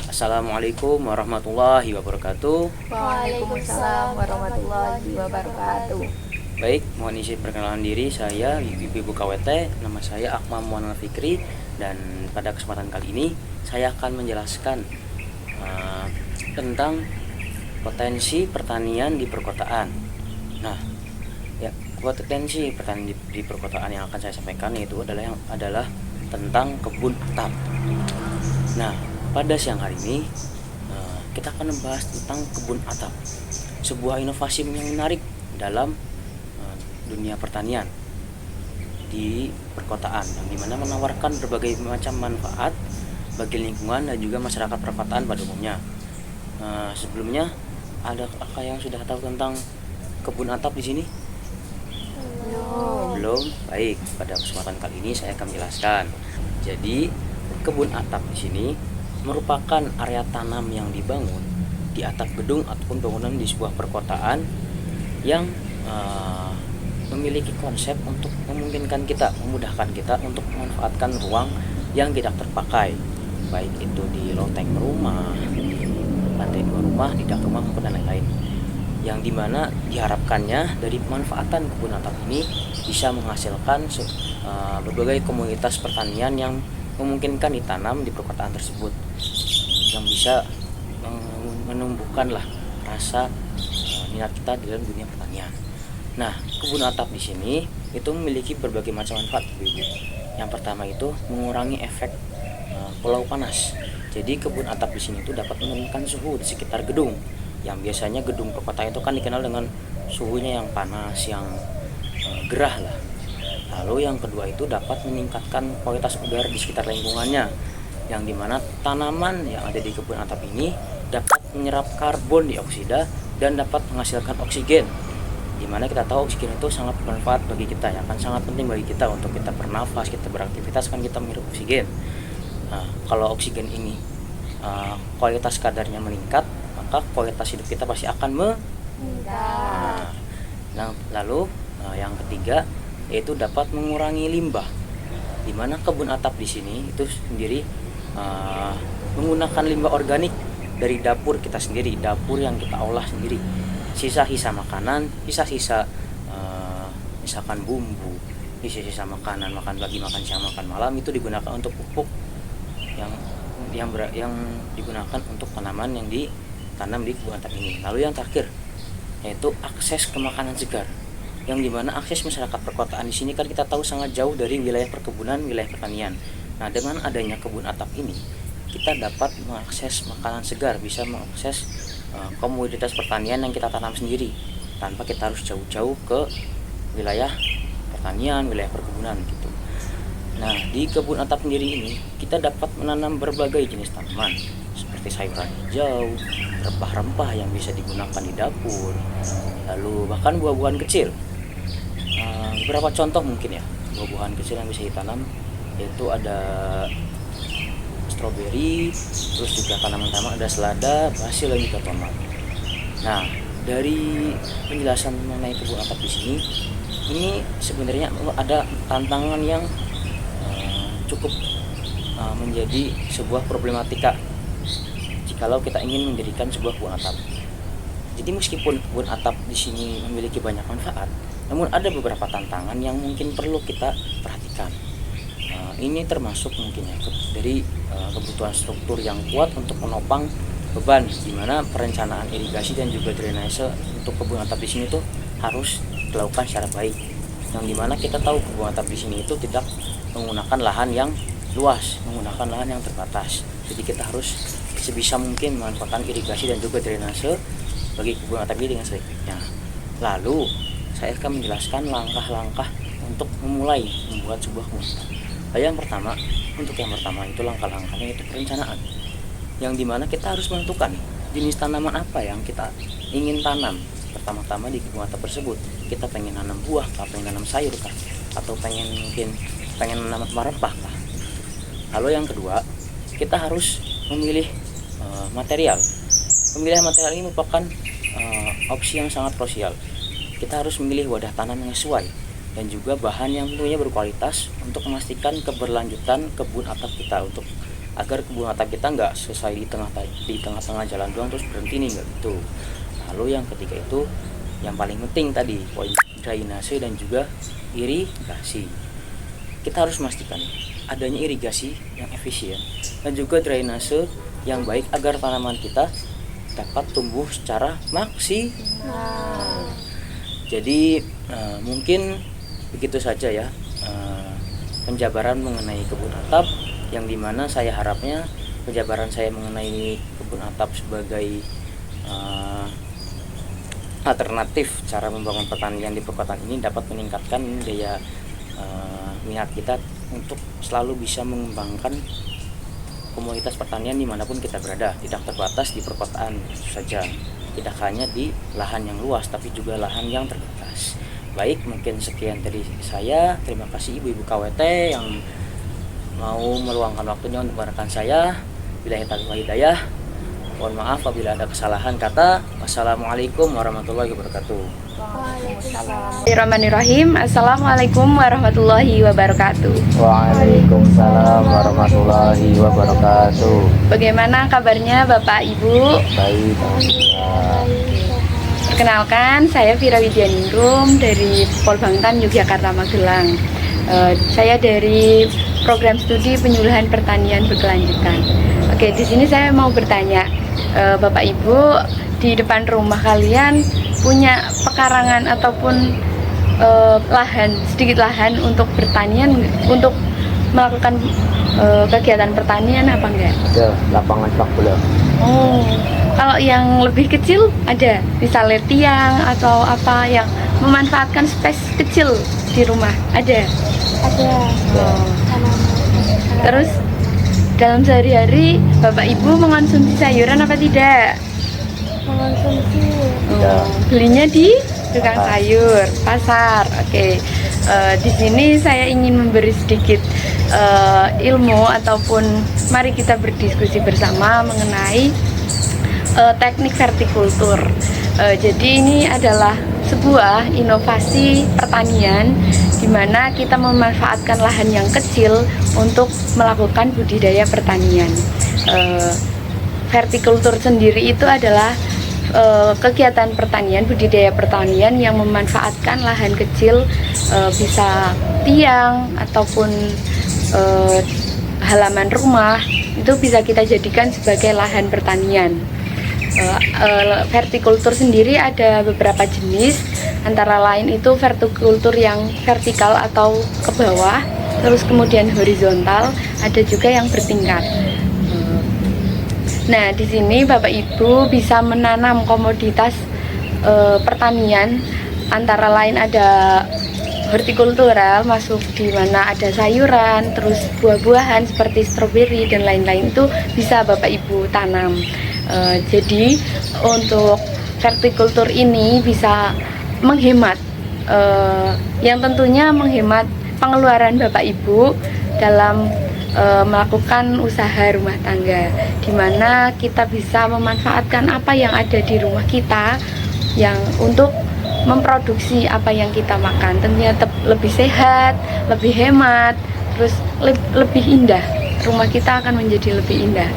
Assalamualaikum warahmatullahi wabarakatuh. Waalaikumsalam warahmatullahi wabarakatuh. Baik, mohon izin perkenalan diri, saya Ibu KWT, nama saya Akmal Muhammad Fikri, dan pada kesempatan kali ini saya akan menjelaskan tentang potensi pertanian di perkotaan. Nah, ya, potensi pertanian di perkotaan yang akan saya sampaikan itu adalah tentang kebun atap. Nah, pada siang hari ini kita akan membahas tentang kebun atap, sebuah inovasi yang menarik dalam dunia pertanian di perkotaan, yang dimana menawarkan berbagai macam manfaat bagi lingkungan dan juga masyarakat perkotaan pada umumnya. Sebelumnya, ada apa yang sudah tahu tentang kebun atap di sini? Belum? Baik, pada kesempatan kali ini saya akan menjelaskan. Jadi, kebun atap di sini merupakan area tanam yang dibangun di atap gedung ataupun bangunan di sebuah perkotaan yang memiliki konsep untuk memungkinkan kita, memudahkan kita untuk memanfaatkan ruang yang tidak terpakai, baik itu di loteng rumah, lantai 2 rumah, di dak rumah maupun dan lain-lain. Yang dimana diharapkannya dari pemanfaatan kebun atap ini bisa menghasilkan berbagai komoditas pertanian yang memungkinkan ditanam di perkotaan tersebut, yang bisa menumbuhkanlah rasa minat kita dalam dunia pertanian. Nah, kebun atap di sini itu memiliki berbagai macam manfaat, Ibu. Yang pertama itu mengurangi efek pulau panas. Jadi kebun atap di sini itu dapat menurunkan suhu di sekitar gedung. Yang biasanya gedung perkotaan itu kan dikenal dengan suhunya yang panas, yang gerah lah. Lalu yang kedua itu dapat meningkatkan kualitas udara di sekitar lingkungannya, yang dimana tanaman yang ada di kebun atap ini dapat menyerap karbon dioksida dan dapat menghasilkan oksigen, dimana kita tahu oksigen itu sangat bermanfaat bagi kita, ya kan, sangat penting bagi kita untuk kita bernafas, kita beraktivitas, kan kita menghirup oksigen. Nah, kalau oksigen ini kualitas kadarnya meningkat, maka kualitas hidup kita pasti akan meningkat. Nah, lalu yang ketiga yaitu dapat mengurangi limbah, di mana kebun atap di sini itu sendiri menggunakan limbah organik dari dapur kita sendiri, dapur yang kita olah sendiri, sisa-sisa makanan, sisa-sisa misalkan bumbu, sisa-sisa makanan pagi, makan siang, makan malam, itu digunakan untuk pupuk yang digunakan untuk tanaman yang ditanam di kebun atap ini. Lalu yang terakhir yaitu akses ke makanan segar, yang dimana akses masyarakat perkotaan di sini kan kita tahu sangat jauh dari wilayah perkebunan, wilayah pertanian. Nah, dengan adanya kebun atap ini, kita dapat mengakses makanan segar, bisa mengakses komoditas pertanian yang kita tanam sendiri tanpa kita harus jauh-jauh ke wilayah pertanian, wilayah perkebunan gitu. Nah, di kebun atap sendiri ini kita dapat menanam berbagai jenis tanaman seperti sayuran hijau, rempah-rempah yang bisa digunakan di dapur, lalu bahkan buah-buahan kecil. Beberapa contoh mungkin ya, buah-buahan kecil yang bisa ditanam yaitu ada stroberi, terus juga tanaman-tanaman ada selada, basil, dan juga tomat. Nah, dari penjelasan mengenai kebun atap di sini, ini sebenarnya ada tantangan yang cukup menjadi sebuah problematika jikalau kita ingin mendirikan sebuah kebun atap. Jadi meskipun kebun atap di sini memiliki banyak manfaat, namun ada beberapa tantangan yang mungkin perlu kita perhatikan. Ini termasuk mungkin ya dari kebutuhan struktur yang kuat untuk menopang beban, di mana perencanaan irigasi dan juga drainase untuk kebun atap di sini tuh harus dilakukan secara baik. Yang dimana kita tahu kebun atap di sini itu tidak menggunakan lahan yang luas, menggunakan lahan yang terbatas. Jadi kita harus sebisa mungkin memanfaatkan irigasi dan juga drainase bagi kebun atap ini dengan sebaiknya. Lalu saya akan menjelaskan langkah-langkah untuk memulai membuat sebuah kebun atap. Yang pertama itu langkah-langkahnya itu perencanaan, yang dimana kita harus menentukan jenis tanaman apa yang kita ingin tanam. Pertama-tama di kebun atap tersebut kita pengen nanam buah kah, pengen nanam sayur kah, atau pengen nanam rempah kah. Lalu yang kedua, kita harus memilih material. Pemilihan material ini merupakan opsi yang sangat krusial. Kita harus memilih wadah tanam yang sesuai dan juga bahan yang tentunya berkualitas untuk memastikan keberlanjutan kebun atap kita untuk agar kebun atap kita nggak selesai di tengah-tengah jalan doang terus berhenti nih, nggak gitu. Lalu yang ketiga itu yang paling penting tadi, poin drainase dan juga irigasi. Kita harus memastikan adanya irigasi yang efisien dan juga drainase yang baik agar tanaman kita dapat tumbuh secara maksimal. Jadi mungkin begitu saja ya penjabaran mengenai kebun atap, yang dimana saya harapnya penjabaran saya mengenai kebun atap sebagai alternatif cara membangun pertanian di perkotaan ini dapat meningkatkan daya minat kita untuk selalu bisa mengembangkan komunitas pertanian dimanapun kita berada, tidak terbatas di perkotaan saja, tidak hanya di lahan yang luas tapi juga lahan yang terbatas. Baik, mungkin sekian dari saya. Terima kasih ibu-ibu KWT yang mau meluangkan waktunya untuk mendengarkan saya. Billahi taufiq wal hidayah. Mohon maaf apabila ada kesalahan kata. Wassalamualaikum warahmatullahi wabarakatuh. Bismillahirrahmanirrahim. Assalamualaikum warahmatullahi wabarakatuh. Waalaikumsalam warahmatullahi wabarakatuh. Bagaimana kabarnya Bapak Ibu? Baik, Alhamdulillah. Perkenalkan, saya Vira Widyaningrum dari Polbangtan Yogyakarta Magelang. Saya dari program studi penyuluhan pertanian berkelanjutan. Oke, di sini saya mau bertanya, Bapak Ibu, di depan rumah kalian punya pekarangan ataupun sedikit lahan untuk pertanian, untuk melakukan kegiatan pertanian apa enggak? Ada lapangan sepak bola. Oh, kalau yang lebih kecil ada, misalnya tiang atau apa yang memanfaatkan space kecil di rumah, ada? Ada Oh. tanaman. Terus dalam sehari-hari Bapak Ibu mengonsumsi sayuran apa tidak? Mengonsumsi Tidak. Belinya di tukang sayur, pasar. Oke. Di sini saya ingin memberi sedikit ilmu ataupun mari kita berdiskusi bersama mengenai teknik vertikultur. Jadi ini adalah sebuah inovasi pertanian di mana kita memanfaatkan lahan yang kecil untuk melakukan budidaya pertanian. Vertikultur sendiri itu adalah kegiatan pertanian, budidaya pertanian yang memanfaatkan lahan kecil, bisa tiang ataupun halaman rumah, itu bisa kita jadikan sebagai lahan pertanian. Vertikultur sendiri ada beberapa jenis, antara lain itu vertikultur yang vertikal atau ke bawah, terus kemudian horizontal, ada juga yang bertingkat. Nah, di sini Bapak Ibu bisa menanam komoditas pertanian, antara lain ada hortikultural, masuk di mana ada sayuran, terus buah-buahan seperti stroberi dan lain-lain itu bisa Bapak Ibu tanam. Jadi untuk vertikultur ini bisa menghemat, yang tentunya menghemat pengeluaran Bapak Ibu dalam melakukan usaha rumah tangga, di mana kita bisa memanfaatkan apa yang ada di rumah kita yang untuk memproduksi apa yang kita makan. Tentunya lebih sehat, lebih hemat, terus lebih indah. Rumah kita akan menjadi lebih indah.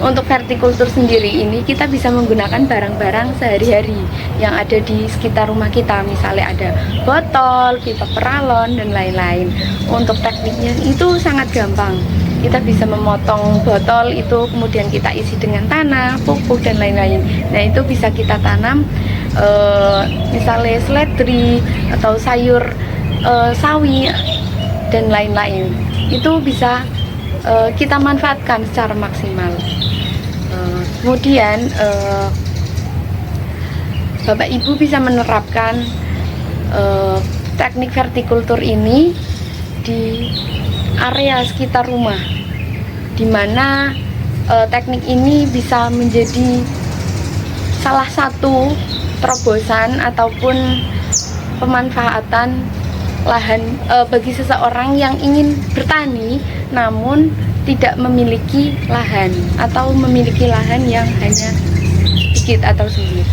Untuk vertikultur sendiri ini kita bisa menggunakan barang-barang sehari-hari yang ada di sekitar rumah kita, misalnya ada botol, pipa peralon dan lain-lain. Untuk tekniknya itu sangat gampang. Kita bisa memotong botol itu, kemudian kita isi dengan tanah, pupuk dan lain-lain. Nah, itu bisa kita tanam misalnya seledri atau sayur sawi dan lain-lain. Itu bisa kita manfaatkan secara maksimal. Kemudian Bapak Ibu bisa menerapkan teknik vertikultur ini di area sekitar rumah, di mana teknik ini bisa menjadi salah satu terobosan ataupun pemanfaatan lahan bagi seseorang yang ingin bertani namun tidak memiliki lahan atau memiliki lahan yang hanya sedikit atau sempit.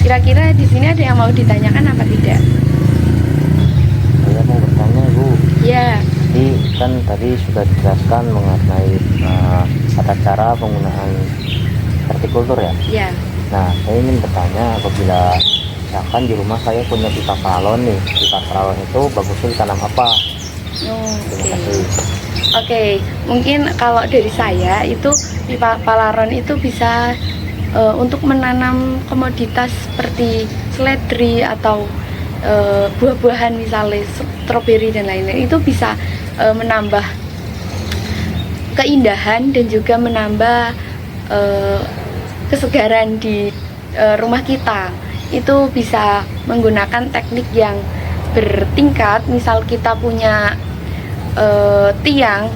Kira-kira di sini ada yang mau ditanyakan apa tidak? Saya mau bertanya, Bu. Ya, Jadi kan tadi sudah dijelaskan mengenai tata cara penggunaan hortikultur ya. Ya. Nah, saya ingin bertanya, apabila misalkan di rumah saya punya pipa paralon nih, pipa paralon itu bagusnya ditanam apa? Terima kasih. Oke, mungkin kalau dari saya itu pipa palaron itu bisa untuk menanam komoditas seperti seledri atau buah-buahan misalnya stroberi dan lain-lain, itu bisa menambah keindahan dan juga menambah kesegaran di rumah kita. Itu bisa menggunakan teknik yang bertingkat. Misal kita punya tiang,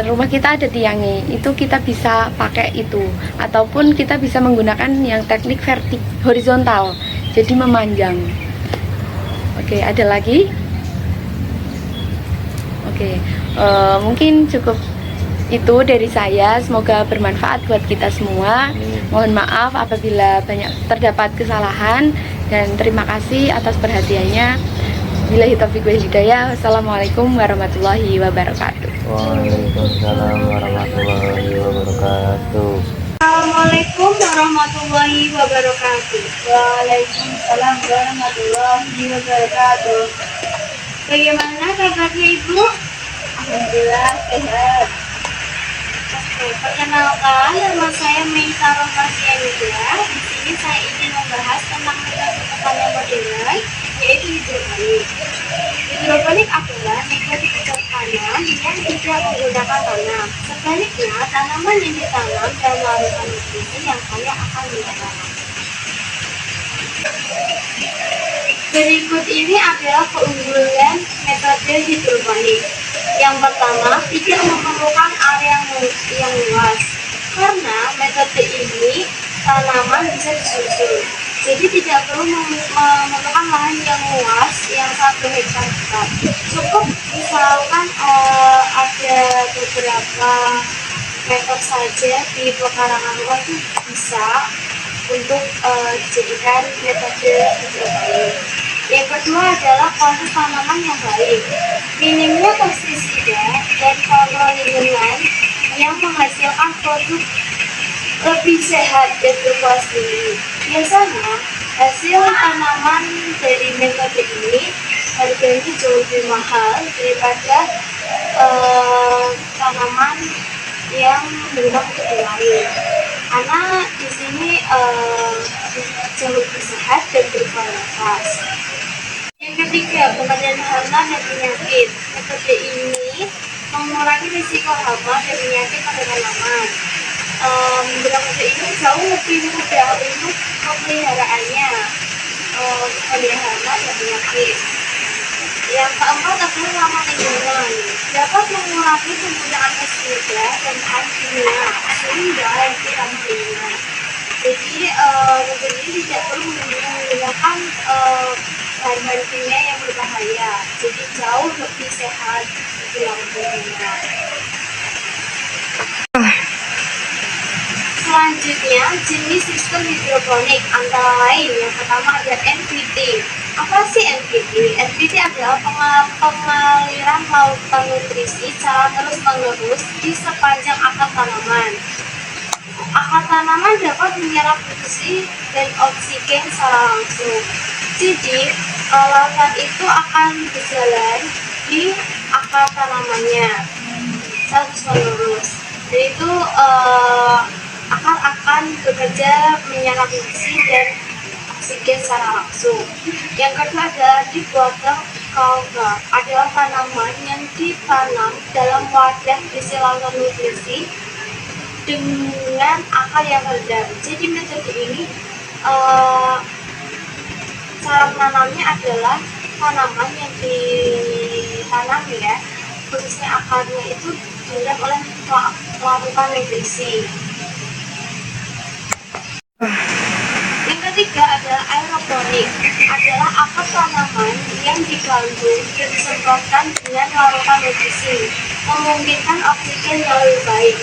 rumah kita ada tiangnya, itu kita bisa pakai itu, ataupun kita bisa menggunakan yang teknik horizontal, jadi memanjang. Oke, ada lagi? Oke, mungkin cukup itu dari saya. Semoga bermanfaat buat kita semua. Mohon maaf apabila banyak terdapat kesalahan, dan terima kasih atas perhatiannya. Billahi taufiq wal hidayah. Wassalamualaikum warahmatullahi wabarakatuh. Waalaikumsalam warahmatullahi wabarakatuh. Assalamualaikum warahmatullahi wabarakatuh. Waalaikumsalam warahmatullahi wabarakatuh. Bagaimana kabarnya Ibu? Alhamdulillah sehat. Oke, perkenalkan, nama saya Meisa Rohmasianida. Di sini saya ingin membahas tentang metode pertanian modern, yaitu hidroponik. Hidroponik adalah metode bertanam yang tidak menggunakan tanah. Sebaliknya, tanaman yang ditanam dalam larutan nutrisi yang kaya akan minyak. Berikut ini adalah keunggulan metode hidroponik. Yang pertama, tidak memerlukan area yang luas. Karena metode ini, tanaman bisa disusun. Jadi tidak perlu memerlukan lahan yang luas, yang 1 hektar besar. Cukup misalkan ada beberapa meter saja di pekarangan rumah itu bisa untuk dijadikan metode hidroponik. Yang kedua adalah kualitas tanaman yang baik. Minimnya pestisida dan kontrol lingkungan yang menghasilkan produk lebih sehat dan berkualitas tinggi. Biasanya hasil tanaman dari metode ini harganya jauh lebih mahal daripada tanaman yang menggunakan metode lain. Karena di sini jauh lebih sehat dan berkualitas. Yang ketiga, pengendalian hama dan penyakit. Metode ini mengurangi risiko hama dan penyakit pada tanaman. Menggunakan metode ini jauh lebih mudah untuk pemeliharaannya, pengendalian hama dan penyakit. Yang keempat adalah ramah lingkungan. Dapat mengurangi penggunaan pestisida dan bahan kimia sehingga lebih ramah lingkungan. Jadi metode ini tidak perlu menggunakan bahan-bahan kimia yang berbahaya, jadi jauh lebih sehat dilakukan. Selanjutnya, jenis sistem hidroponik antara lain yang pertama ada NPT. Apa sih NPT? NPT adalah pengaliran lautan nutrisi secara terus-menerus di sepanjang akar tanaman. Akar tanaman dapat menyerap nutrisi dan oksigen secara langsung. Jadi, lautan itu akan berjalan di akar tanamannya terus-menerus. Dan itu akar akan bekerja menyerap nutrisi dan oksigen secara langsung. Yang kedua adalah deep water culture, adalah tanaman yang ditanam dalam wadah berisi lautan nutrisi dengan akar yang rendah. Jadi metode ini cara menanamnya adalah tanaman yang ditanam ya, khususnya akarnya itu direndam oleh larutan nutrisi. Yang ketiga adalah aeroponik, adalah akar tanaman yang diganggu dan disemprotkan dengan larutan nutrisi, memungkinkan oksigen yang lebih baik.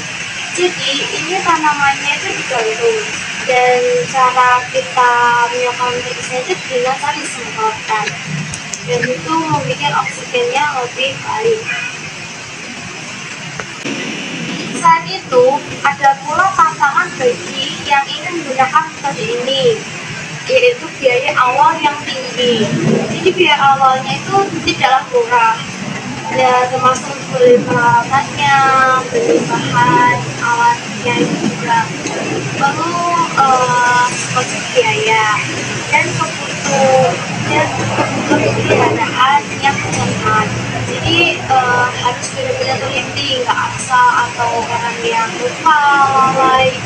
Jadi ini tanamannya itu digantung, dan cara kita menyokong nutrisinya itu dengan cara disemprotkan, dan itu membuat oksigennya lebih baik. itu, ada pula tantangan bagi yang ingin menggunakan metode ini, yaitu biaya awal yang tinggi. Jadi biaya awalnya itu tidaklah murah. Ya, termasuk beli peralatannya, beli bahan alatnya itu juga perlu seperti biaya dan kebutuhan pemeliharaan yang bermanfaat. Jadi harus benar-benar teliti, nggak asal atau orang yang lupa lalai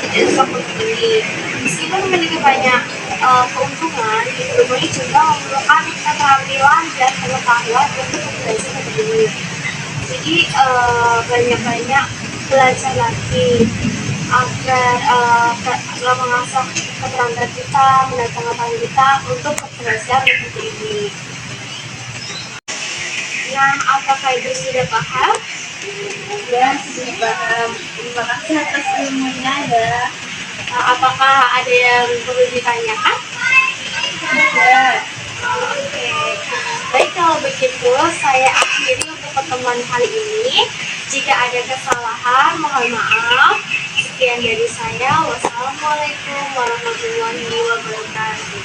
tidak suka membeli. Meskipun memiliki banyak keuntungan, hidrogoni juga memerlukan keterampilan dan pengetahuan untuk belajar membeli. Jadi banyak-banyak belajar lagi agar dalam mengasah keterampilan kita, mendatangkan kita untuk keberhasilan seperti ini. Nah, apakah itu sudah paham? Ya, sudah paham. Terima kasih atas ilmunya ya. Apakah ada yang perlu ditanyakan? Ya. Oke. Baik, kalau begitu saya akhiri untuk pertemuan kali ini. Jika ada kesalahan, mohon maaf. Sekian dari saya. Wassalamualaikum warahmatullahi wabarakatuh.